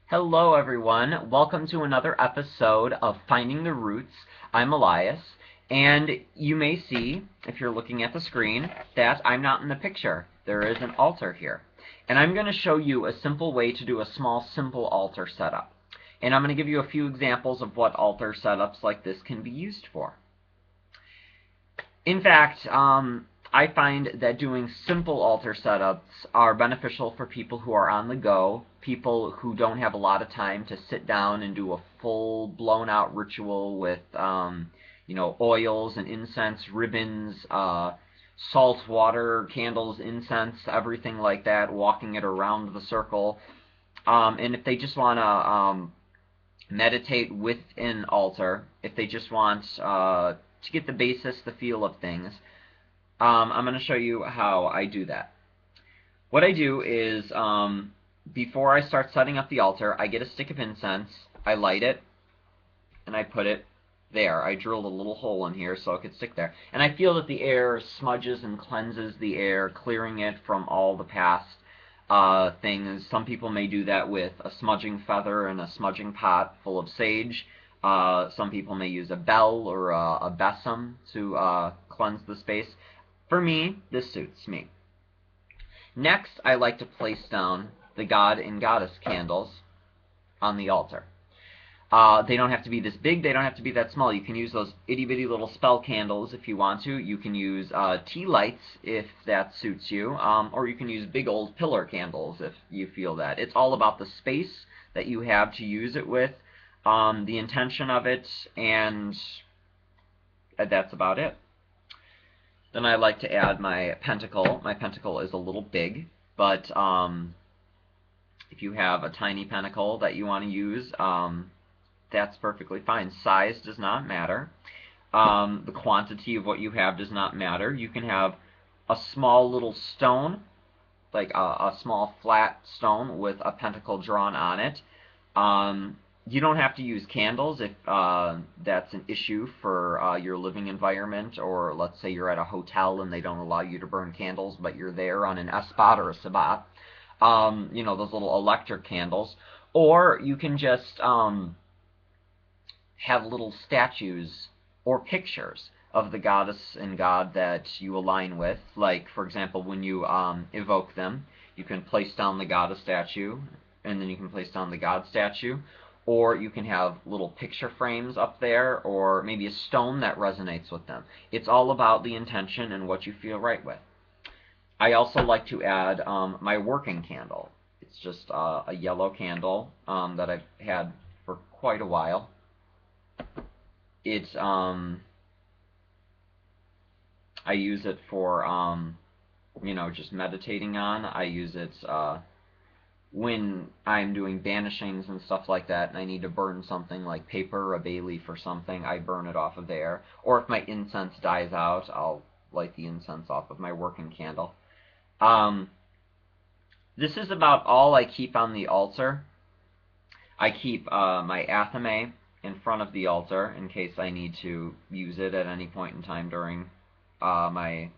Hello, everyone. Welcome to another episode of Finding the Roots. I'm Elias, and you may see, if you're looking at the screen, that I'm not in the picture. There is an altar here. And I'm going to show you a simple way to do a small, simple altar setup. And I'm going to give you a few examples of what altar setups like this can be used for. In fact, I find that doing simple altar setups are beneficial for people who are on the go, people who don't have a lot of time to sit down and do a full blown out ritual with oils and incense, ribbons, salt water, candles, incense, everything like that, walking it around the circle. And if they just want to meditate with an altar, if they just want to get the basis, the feel of things, I'm going to show you how I do that. What I do is, before I start setting up the altar, I get a stick of incense, I light it, and I put it there. I drilled a little hole in here so it could stick there. And I feel that the air smudges and cleanses the air, clearing it from all the past things. Some people may do that with a smudging feather and a smudging pot full of sage. Some people may use a bell or a besom to cleanse the space. For me, this suits me. Next, I like to place down the God and Goddess candles on the altar. They don't have to be this big, they don't have to be that small. You can use those itty-bitty little spell candles if you want to. You can use tea lights if that suits you, or you can use big old pillar candles if you feel that. It's all about the space that you have to use it with, the intention of it, and that's about it. Then I like to add my pentacle. My pentacle is a little big, but if you have a tiny pentacle that you want to use, that's perfectly fine. Size does not matter. The quantity of what you have does not matter. You can have a small little stone, like a small flat stone with a pentacle drawn on it. You don't have to use candles if that's an issue for your living environment, or let's say you're at a hotel and they don't allow you to burn candles, but you're there on an Esbat or a Sabbat. Those little electric candles. Or you can just have little statues or pictures of the goddess and god that you align with. Like, for example, when you evoke them, you can place down the goddess statue, and then you can place down the god statue. Or you can have little picture frames up there, or maybe a stone that resonates with them. It's all about the intention and what you feel right with. I also like to add my working candle. It's just a yellow candle that I've had for quite a while. It's I use it for just meditating on. I use it when I'm doing banishings and stuff like that, and I need to burn something like paper or a bay leaf or something, I burn it off of there. Or if my incense dies out, I'll light the incense off of my working candle. This is about all I keep on the altar. I keep my athame in front of the altar in case I need to use it at any point in time during my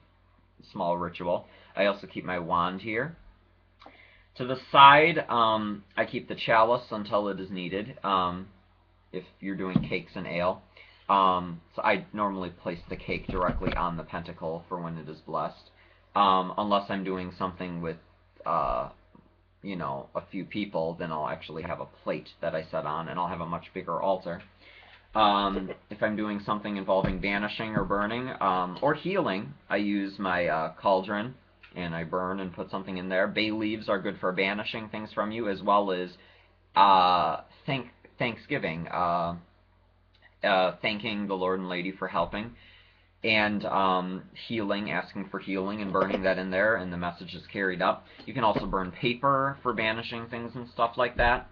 small ritual. I also keep my wand here. To the side, I keep the chalice until it is needed, if you're doing cakes and ale. So I normally place the cake directly on the pentacle for when it is blessed. Unless I'm doing something with, a few people, then I'll actually have a plate that I set on, and I'll have a much bigger altar. If I'm doing something involving banishing or burning, or healing, I use my cauldron, and I burn and put something in there. Bay leaves are good for banishing things from you, as well as Thanksgiving, thanking the Lord and Lady for helping, and healing, asking for healing, and burning that in there, and the message is carried up. You can also burn paper for banishing things and stuff like that.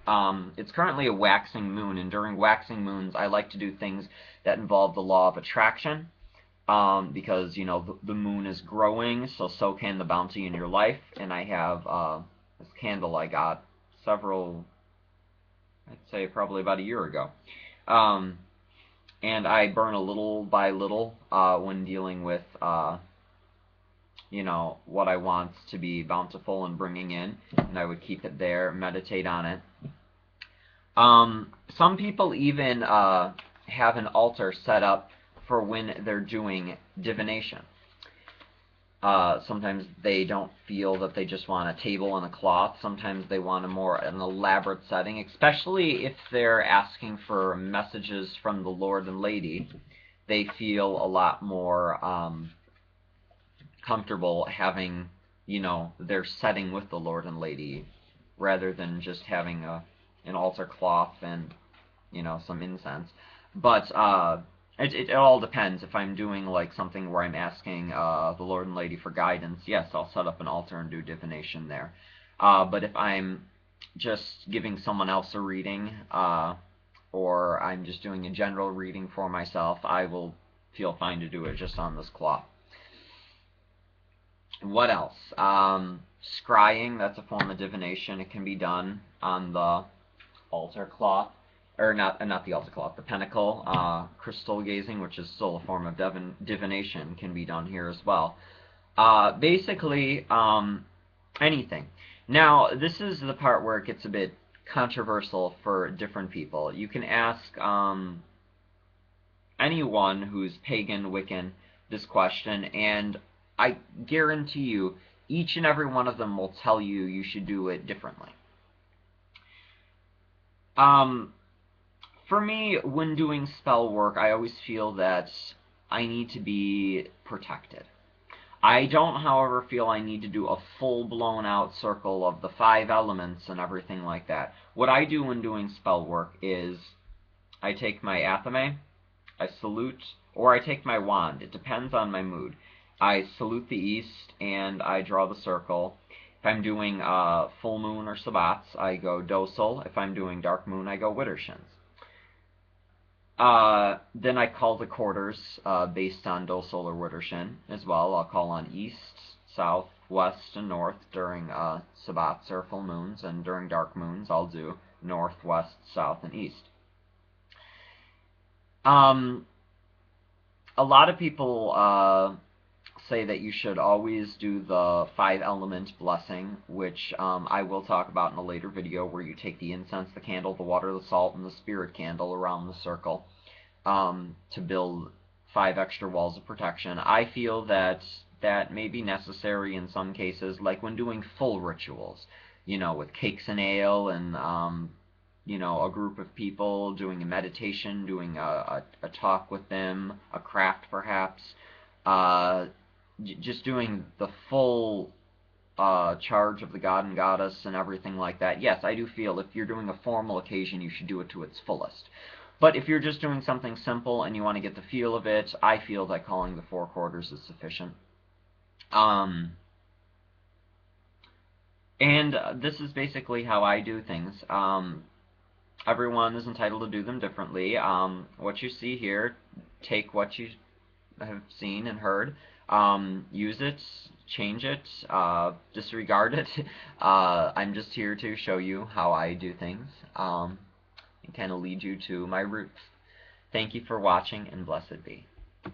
It's currently a waxing moon, and during waxing moons, I like to do things that involve the law of attraction. Because the moon is growing, so can the bounty in your life. And I have this candle I got I'd say probably about a year ago, and I burn a little by little when dealing with what I want to be bountiful and bringing in, and I would keep it there, meditate on it. Some people even have an altar set up for when they're doing divination. Sometimes they don't feel that they just want a table and a cloth. Sometimes they want an elaborate setting, especially if they're asking for messages from the Lord and Lady. They feel a lot more comfortable having, their setting with the Lord and Lady, rather than just having an altar cloth and, some incense. But it all depends. If I'm doing like something where I'm asking the Lord and Lady for guidance, yes, I'll set up an altar and do divination there. But if I'm just giving someone else a reading, or I'm just doing a general reading for myself, I will feel fine to do it just on this cloth. What else? Scrying, that's a form of divination. It can be done on the altar cloth, or not the altar cloth, the pentacle. Crystal gazing, which is still a form of divination, can be done here as well. Basically, anything. Now, this is the part where it gets a bit controversial for different people. You can ask anyone who's pagan, Wiccan, this question, and I guarantee you, each and every one of them will tell you you should do it differently. For me, when doing spell work, I always feel that I need to be protected. I don't, however, feel I need to do a full-blown out circle of the 5 elements and everything like that. What I do when doing spell work is I take my athame, I salute, or I take my wand. It depends on my mood. I salute the east and I draw the circle. If I'm doing full moon or sabbats, I go docile. If I'm doing dark moon, I go widdershins. Then I call the quarters based on docile or widdershin as well. I'll call on east, south, west, and north during sabbats or full moons, and during dark moons I'll do north, west, south, and east. A lot of people say that you should always do the 5-element blessing, which I will talk about in a later video, where you take the incense, the candle, the water, the salt, and the spirit candle around the circle to build 5 extra walls of protection. I feel that that may be necessary in some cases, like when doing full rituals, with cakes and ale and a group of people, doing a meditation, doing a talk with them, a craft perhaps, just doing the full charge of the god and goddess and everything like that. Yes, I do feel if you're doing a formal occasion, you should do it to its fullest. But if you're just doing something simple and you want to get the feel of it, I feel that calling the 4 quarters is sufficient. And this is basically how I do things. Everyone is entitled to do them differently. What you see here, take what you have seen and heard, use it, change it, disregard it. I'm just here to show you how I do things, and kind of lead you to my roots. Thank you for watching, and blessed be.